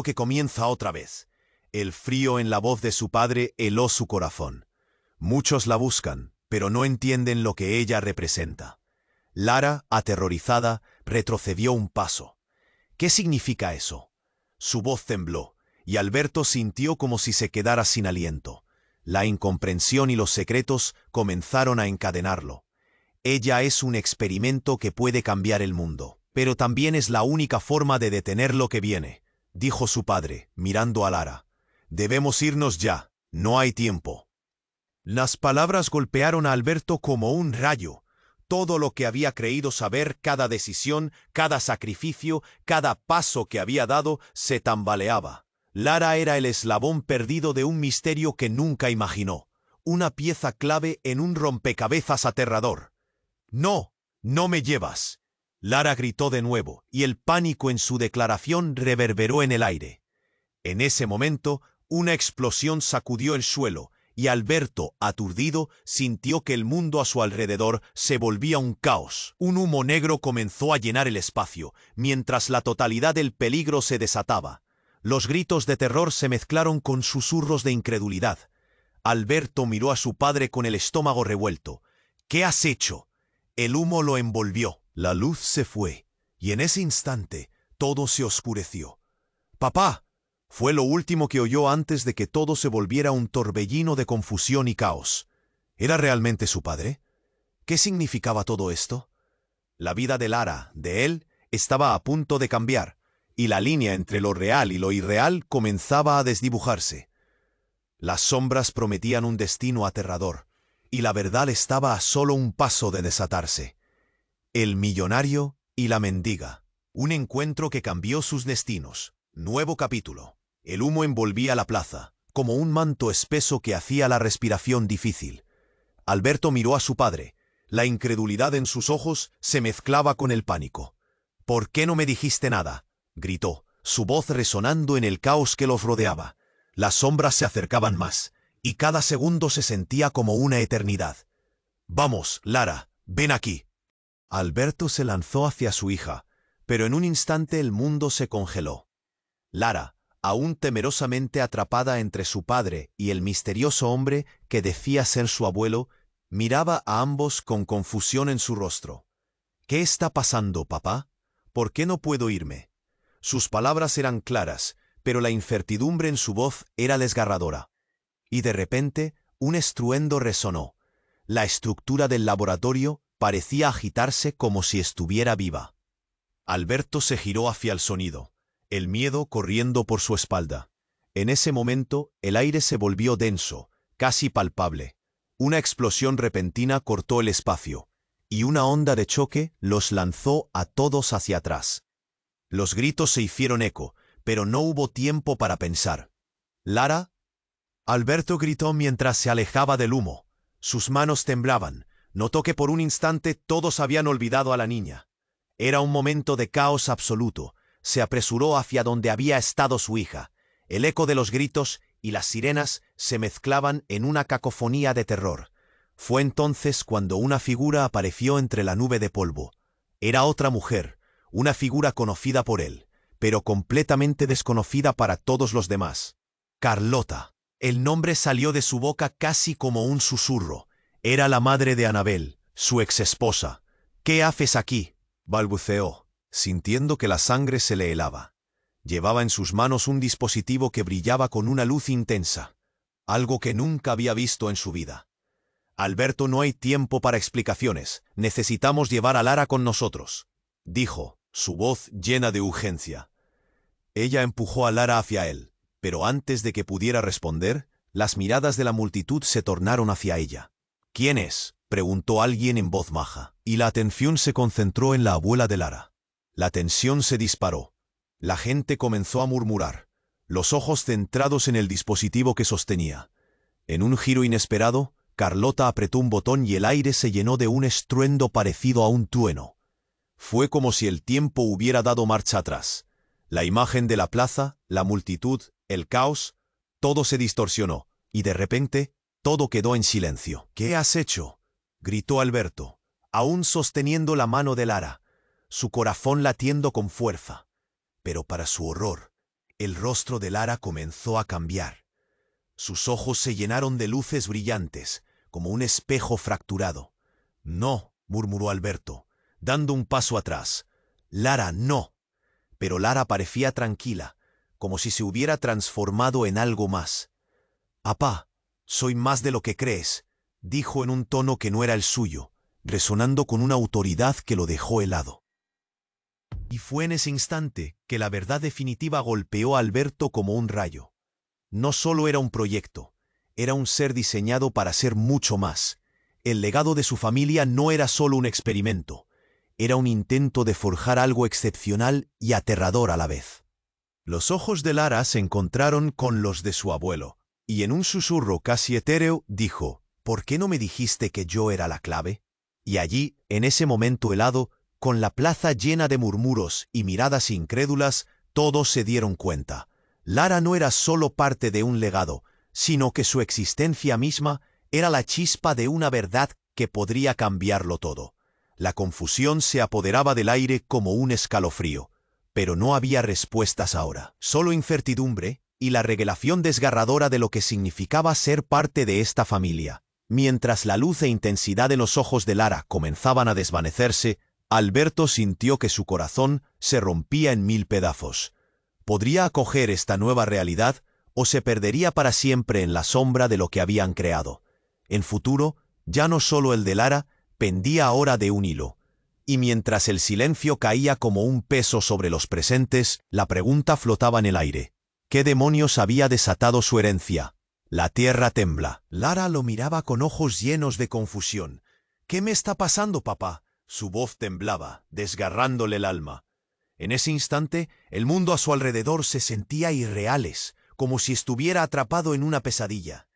S1: que comienza otra vez». El frío en la voz de su padre heló su corazón. «Muchos la buscan, pero no entienden lo que ella representa». Lara, aterrorizada, retrocedió un paso. «¿Qué significa eso?». Su voz tembló, y Alberto sintió como si se quedara sin aliento. La incomprensión y los secretos comenzaron a encadenarlo. «Ella es un experimento que puede cambiar el mundo, pero también es la única forma de detener lo que viene», dijo su padre, mirando a Lara. «Debemos irnos ya, no hay tiempo». Las palabras golpearon a Alberto como un rayo. Todo lo que había creído saber, cada decisión, cada sacrificio, cada paso que había dado, se tambaleaba. Lara era el eslabón perdido de un misterio que nunca imaginó, una pieza clave en un rompecabezas aterrador. «No, no me llevas», Lara gritó de nuevo, y el pánico en su declaración reverberó en el aire. En ese momento, una explosión sacudió el suelo, y Alberto, aturdido, sintió que el mundo a su alrededor se volvía un caos. Un humo negro comenzó a llenar el espacio, mientras la totalidad del peligro se desataba. Los gritos de terror se mezclaron con susurros de incredulidad. Alberto miró a su padre con el estómago revuelto. «¿Qué has hecho?» El humo lo envolvió. La luz se fue, y en ese instante todo se oscureció. «¡Papá!», fue lo último que oyó antes de que todo se volviera un torbellino de confusión y caos. ¿Era realmente su padre? ¿Qué significaba todo esto? La vida de Lara, de él, estaba a punto de cambiar, y la línea entre lo real y lo irreal comenzaba a desdibujarse. Las sombras prometían un destino aterrador, y la verdad estaba a solo un paso de desatarse. El millonario y la mendiga. Un encuentro que cambió sus destinos. Nuevo capítulo. El humo envolvía la plaza, como un manto espeso que hacía la respiración difícil. Alberto miró a su padre. La incredulidad en sus ojos se mezclaba con el pánico. «¿Por qué no me dijiste nada?», gritó, su voz resonando en el caos que los rodeaba. Las sombras se acercaban más, y cada segundo se sentía como una eternidad. «Vamos, Lara, ven aquí». Alberto se lanzó hacia su hija, pero en un instante el mundo se congeló. Lara, aún temerosamente atrapada entre su padre y el misterioso hombre que decía ser su abuelo, miraba a ambos con confusión en su rostro. «¿Qué está pasando, papá? ¿Por qué no puedo irme?». Sus palabras eran claras, pero la incertidumbre en su voz era desgarradora. Y de repente, un estruendo resonó. La estructura del laboratorio parecía agitarse como si estuviera viva. Alberto se giró hacia el sonido, el miedo corriendo por su espalda. En ese momento, el aire se volvió denso, casi palpable. Una explosión repentina cortó el espacio, y una onda de choque los lanzó a todos hacia atrás. Los gritos se hicieron eco, pero no hubo tiempo para pensar. «¿Lara?», Alberto gritó mientras se alejaba del humo. Sus manos temblaban. Notó que por un instante todos habían olvidado a la niña. Era un momento de caos absoluto. Se apresuró hacia donde había estado su hija. El eco de los gritos y las sirenas se mezclaban en una cacofonía de terror. Fue entonces cuando una figura apareció entre la nube de polvo. Era otra mujer, una figura conocida por él, pero completamente desconocida para todos los demás. Carlota. El nombre salió de su boca casi como un susurro. Era la madre de Annabel, su exesposa. «¿Qué haces aquí?», balbuceó, sintiendo que la sangre se le helaba. Llevaba en sus manos un dispositivo que brillaba con una luz intensa, algo que nunca había visto en su vida. «Alberto, no hay tiempo para explicaciones. Necesitamos llevar a Lara con nosotros», dijo, su voz llena de urgencia. Ella empujó a Lara hacia él, pero antes de que pudiera responder, las miradas de la multitud se tornaron hacia ella. «¿Quién es?», preguntó alguien en voz baja, y la atención se concentró en la abuela de Lara. La tensión se disparó. La gente comenzó a murmurar, los ojos centrados en el dispositivo que sostenía. En un giro inesperado, Carlota apretó un botón y el aire se llenó de un estruendo parecido a un trueno. Fue como si el tiempo hubiera dado marcha atrás. La imagen de la plaza, la multitud, el caos, todo se distorsionó, y de repente, todo quedó en silencio. «¿Qué has hecho?», gritó Alberto, aún sosteniendo la mano de Lara, su corazón latiendo con fuerza. Pero para su horror, el rostro de Lara comenzó a cambiar. Sus ojos se llenaron de luces brillantes, como un espejo fracturado. «No», murmuró Alberto, dando un paso atrás. «Lara, no». Pero Lara parecía tranquila, como si se hubiera transformado en algo más. «Apá, soy más de lo que crees», dijo en un tono que no era el suyo, resonando con una autoridad que lo dejó helado. Y fue en ese instante que la verdad definitiva golpeó a Alberto como un rayo. No solo era un proyecto, era un ser diseñado para ser mucho más. El legado de su familia no era solo un experimento, era un intento de forjar algo excepcional y aterrador a la vez. Los ojos de Lara se encontraron con los de su abuelo, y en un susurro casi etéreo dijo, «¿Por qué no me dijiste que yo era la clave?». Y allí, en ese momento helado, con la plaza llena de murmuros y miradas incrédulas, todos se dieron cuenta. Lara no era solo parte de un legado, sino que su existencia misma era la chispa de una verdad que podría cambiarlo todo. La confusión se apoderaba del aire como un escalofrío, pero no había respuestas ahora, solo incertidumbre y la revelación desgarradora de lo que significaba ser parte de esta familia. Mientras la luz e intensidad en los ojos de Lara comenzaban a desvanecerse, Alberto sintió que su corazón se rompía en 1000 pedazos. ¿Podría acoger esta nueva realidad o se perdería para siempre en la sombra de lo que habían creado? En futuro, ya no solo el de Lara, pendía ahora de un hilo. Y mientras el silencio caía como un peso sobre los presentes, la pregunta flotaba en el aire. ¿Qué demonios había desatado su herencia? La tierra tembla. Lara lo miraba con ojos llenos de confusión. ¿Qué me está pasando, papá? Su voz temblaba, desgarrándole el alma. En ese instante, el mundo a su alrededor se sentía irreales, como si estuviera atrapado en una pesadilla.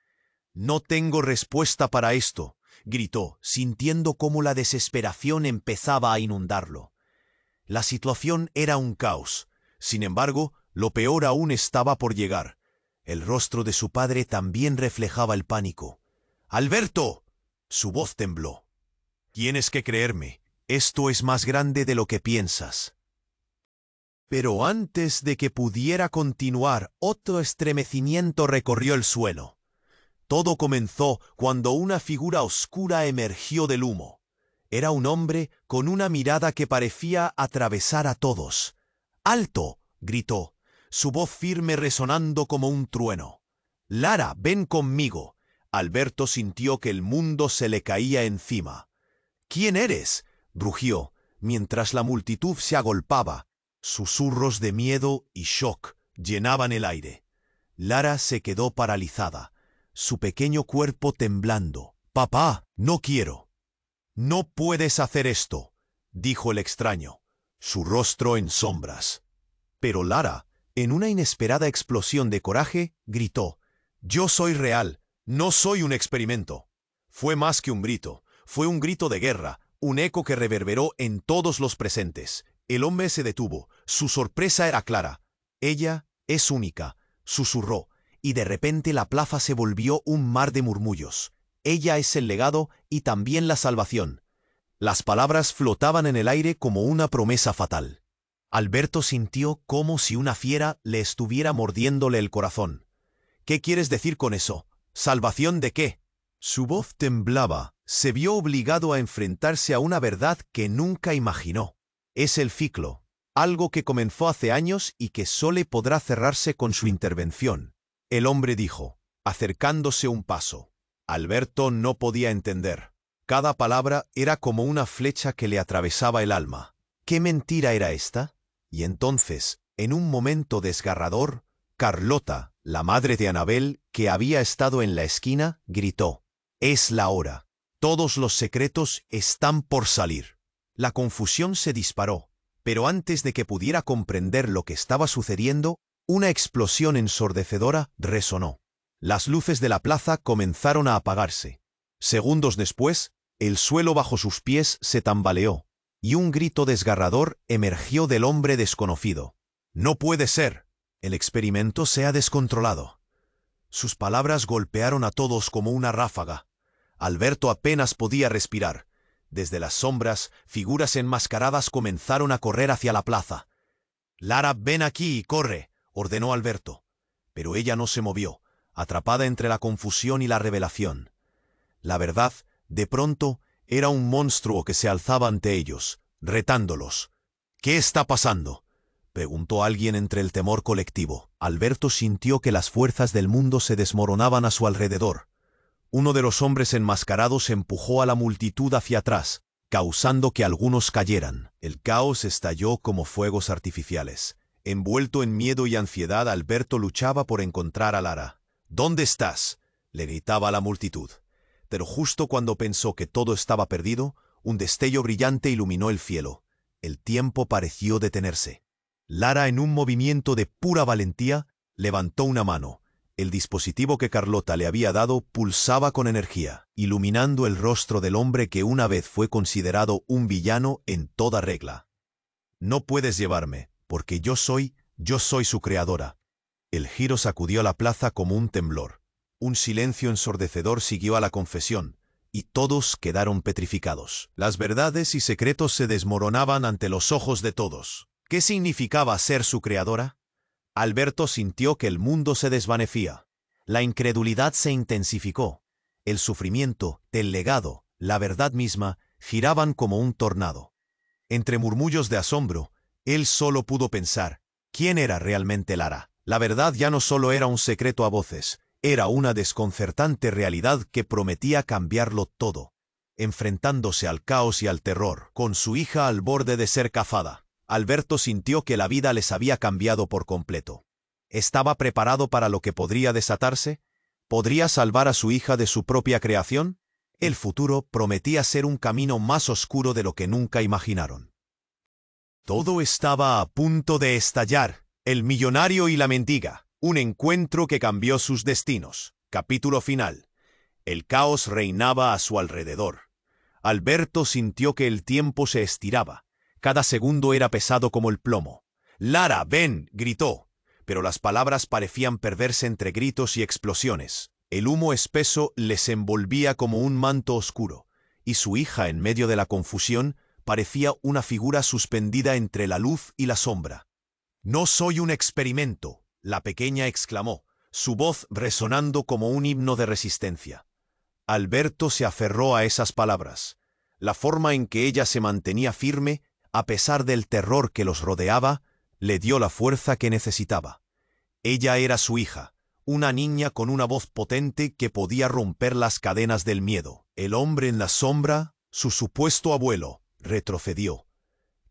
S1: «No tengo respuesta para esto», gritó, sintiendo cómo la desesperación empezaba a inundarlo. La situación era un caos. Sin embargo, lo peor aún estaba por llegar. El rostro de su padre también reflejaba el pánico. «¡Alberto!» Su voz tembló. «Tienes que creerme. Esto es más grande de lo que piensas». Pero antes de que pudiera continuar, otro estremecimiento recorrió el suelo. Todo comenzó cuando una figura oscura emergió del humo. Era un hombre con una mirada que parecía atravesar a todos. «¡Alto!», gritó, su voz firme resonando como un trueno. «Lara, ven conmigo». Alberto sintió que el mundo se le caía encima. «¿Quién eres?», rugió, mientras la multitud se agolpaba. Susurros de miedo y shock llenaban el aire. Lara se quedó paralizada, su pequeño cuerpo temblando. «Papá, no quiero». «No puedes hacer esto», dijo el extraño, su rostro en sombras. Pero Lara, en una inesperada explosión de coraje, gritó: «Yo soy real, no soy un experimento». Fue más que un grito, fue un grito de guerra, un eco que reverberó en todos los presentes. El hombre se detuvo, su sorpresa era clara. «Ella es única», susurró, y de repente la plaza se volvió un mar de murmullos. «Ella es el legado y también la salvación». Las palabras flotaban en el aire como una promesa fatal. Alberto sintió como si una fiera le estuviera mordiéndole el corazón. «¿Qué quieres decir con eso? ¿Salvación de qué?». Su voz temblaba, se vio obligado a enfrentarse a una verdad que nunca imaginó. «Es el ciclo, algo que comenzó hace años y que solo podrá cerrarse con su intervención», el hombre dijo, acercándose un paso. Alberto no podía entender. Cada palabra era como una flecha que le atravesaba el alma. ¿Qué mentira era esta? Y entonces, en un momento desgarrador, Carlota, la madre de Anabel, que había estado en la esquina, gritó: «Es la hora. Todos los secretos están por salir». La confusión se disparó, pero antes de que pudiera comprender lo que estaba sucediendo, una explosión ensordecedora resonó. Las luces de la plaza comenzaron a apagarse. Segundos después, el suelo bajo sus pies se tambaleó, y un grito desgarrador emergió del hombre desconocido. «No puede ser. El experimento se ha descontrolado». Sus palabras golpearon a todos como una ráfaga. Alberto apenas podía respirar. Desde las sombras, figuras enmascaradas comenzaron a correr hacia la plaza. «Lara, ven aquí y corre», ordenó Alberto. Pero ella no se movió, atrapada entre la confusión y la revelación. La verdad, de pronto, era un monstruo que se alzaba ante ellos, retándolos. «¿Qué está pasando?», preguntó alguien entre el temor colectivo. Alberto sintió que las fuerzas del mundo se desmoronaban a su alrededor. Uno de los hombres enmascarados empujó a la multitud hacia atrás, causando que algunos cayeran. El caos estalló como fuegos artificiales. Envuelto en miedo y ansiedad, Alberto luchaba por encontrar a Lara. «¿Dónde estás?», le gritaba a la multitud. Pero justo cuando pensó que todo estaba perdido, un destello brillante iluminó el cielo. El tiempo pareció detenerse. Lara, en un movimiento de pura valentía, levantó una mano. El dispositivo que Carlota le había dado pulsaba con energía, iluminando el rostro del hombre que una vez fue considerado un villano en toda regla. «No puedes llevarme, porque yo soy su creadora». El giro sacudió la plaza como un temblor. Un silencio ensordecedor siguió a la confesión, y todos quedaron petrificados. Las verdades y secretos se desmoronaban ante los ojos de todos. ¿Qué significaba ser su creadora? Alberto sintió que el mundo se desvanecía. La incredulidad se intensificó. El sufrimiento, el legado, la verdad misma, giraban como un tornado. Entre murmullos de asombro, él solo pudo pensar, ¿quién era realmente Lara? La verdad ya no solo era un secreto a voces, era una desconcertante realidad que prometía cambiarlo todo. Enfrentándose al caos y al terror, con su hija al borde de ser cazada, Alberto sintió que la vida les había cambiado por completo. ¿Estaba preparado para lo que podría desatarse? ¿Podría salvar a su hija de su propia creación? El futuro prometía ser un camino más oscuro de lo que nunca imaginaron. Todo estaba a punto de estallar. El millonario y la mendiga. Un encuentro que cambió sus destinos. Capítulo final. El caos reinaba a su alrededor. Alberto sintió que el tiempo se estiraba. Cada segundo era pesado como el plomo. «¡Lara, ven!», gritó. Pero las palabras parecían perderse entre gritos y explosiones. El humo espeso les envolvía como un manto oscuro, y su hija, en medio de la confusión, parecía una figura suspendida entre la luz y la sombra. «No soy un experimento», la pequeña exclamó, su voz resonando como un himno de resistencia. Alberto se aferró a esas palabras. La forma en que ella se mantenía firme, a pesar del terror que los rodeaba, le dio la fuerza que necesitaba. Ella era su hija, una niña con una voz potente que podía romper las cadenas del miedo. El hombre en la sombra, su supuesto abuelo, retrocedió.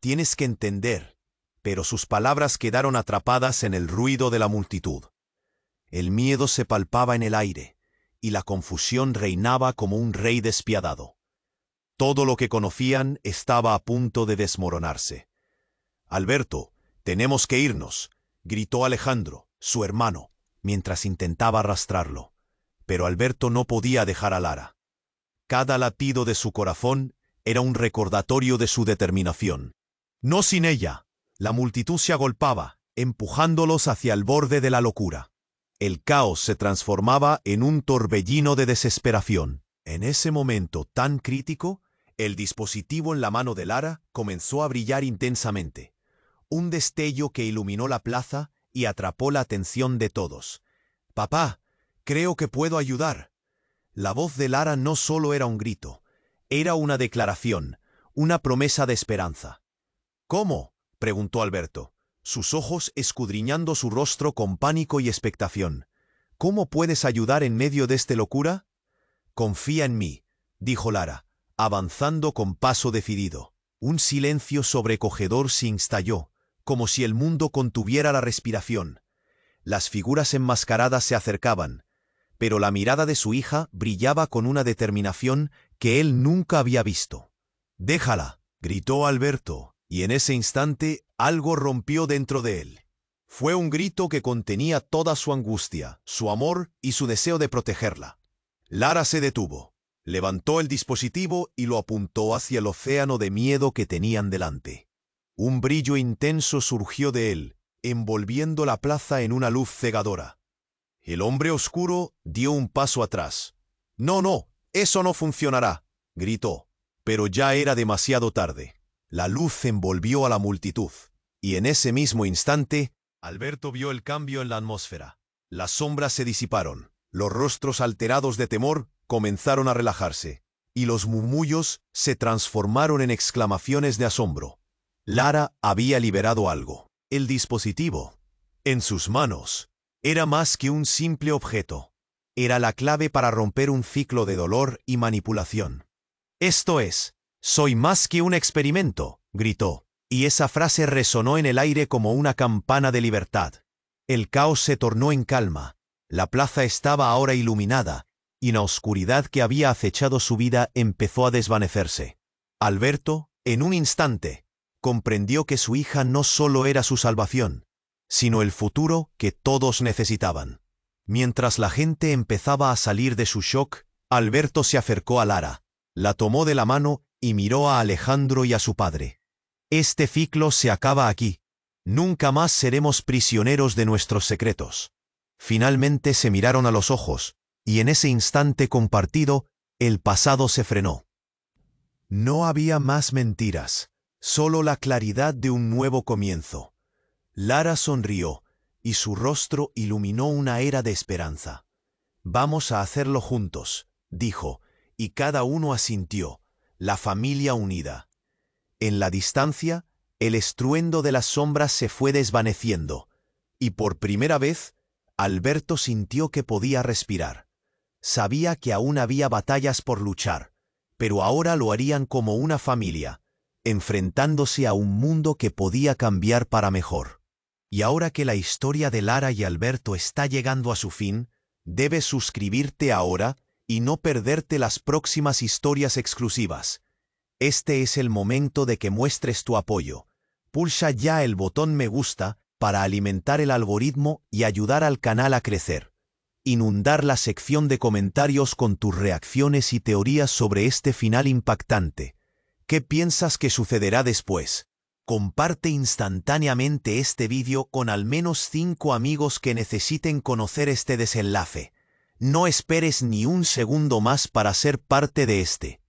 S1: «Tienes que entender», pero sus palabras quedaron atrapadas en el ruido de la multitud. El miedo se palpaba en el aire, y la confusión reinaba como un rey despiadado. Todo lo que conocían estaba a punto de desmoronarse. «Alberto, tenemos que irnos», gritó Alejandro, su hermano, mientras intentaba arrastrarlo. Pero Alberto no podía dejar a Lara. Cada latido de su corazón era un recordatorio de su determinación. «No sin ella». La multitud se agolpaba, empujándolos hacia el borde de la locura. El caos se transformaba en un torbellino de desesperación. En ese momento tan crítico, el dispositivo en la mano de Lara comenzó a brillar intensamente. Un destello que iluminó la plaza y atrapó la atención de todos. «Papá, creo que puedo ayudar». La voz de Lara no solo era un grito, era una declaración, una promesa de esperanza. «¿Cómo?», preguntó Alberto, sus ojos escudriñando su rostro con pánico y expectación. «¿Cómo puedes ayudar en medio de esta locura?» «Confía en mí», dijo Lara, avanzando con paso decidido. Un silencio sobrecogedor se installó, como si el mundo contuviera la respiración. Las figuras enmascaradas se acercaban, pero la mirada de su hija brillaba con una determinación que él nunca había visto. «Déjala», gritó Alberto, y en ese instante algo rompió dentro de él. Fue un grito que contenía toda su angustia, su amor y su deseo de protegerla. Lara se detuvo, levantó el dispositivo y lo apuntó hacia el océano de miedo que tenían delante. Un brillo intenso surgió de él, envolviendo la plaza en una luz cegadora. El hombre oscuro dio un paso atrás. «No, no, eso no funcionará», gritó, pero ya era demasiado tarde. La luz envolvió a la multitud, y en ese mismo instante, Alberto vio el cambio en la atmósfera. Las sombras se disiparon, los rostros alterados de temor comenzaron a relajarse, y los murmullos se transformaron en exclamaciones de asombro. Lara había liberado algo. El dispositivo, en sus manos, era más que un simple objeto. Era la clave para romper un ciclo de dolor y manipulación. «Esto es, soy más que un experimento», gritó, y esa frase resonó en el aire como una campana de libertad. El caos se tornó en calma. La plaza estaba ahora iluminada, y la oscuridad que había acechado su vida empezó a desvanecerse. Alberto, en un instante, comprendió que su hija no solo era su salvación, sino el futuro que todos necesitaban. Mientras la gente empezaba a salir de su shock, Alberto se acercó a Lara, la tomó de la mano y miró a Alejandro y a su padre. «Este ciclo se acaba aquí. Nunca más seremos prisioneros de nuestros secretos». Finalmente se miraron a los ojos, y en ese instante compartido, el pasado se frenó. No había más mentiras, solo la claridad de un nuevo comienzo. Lara sonrió, y su rostro iluminó una era de esperanza. «Vamos a hacerlo juntos», dijo, y cada uno asintió, la familia unida. En la distancia, el estruendo de las sombras se fue desvaneciendo, y por primera vez, Alberto sintió que podía respirar. Sabía que aún había batallas por luchar, pero ahora lo harían como una familia, enfrentándose a un mundo que podía cambiar para mejor. Y ahora que la historia de Lara y Alberto está llegando a su fin, debes suscribirte ahora y no perderte las próximas historias exclusivas. Este es el momento de que muestres tu apoyo. Pulsa ya el botón me gusta para alimentar el algoritmo y ayudar al canal a crecer. Inundar la sección de comentarios con tus reacciones y teorías sobre este final impactante. ¿Qué piensas que sucederá después? Comparte instantáneamente este vídeo con al menos 5 amigos que necesiten conocer este desenlace. No esperes ni un segundo más para ser parte de este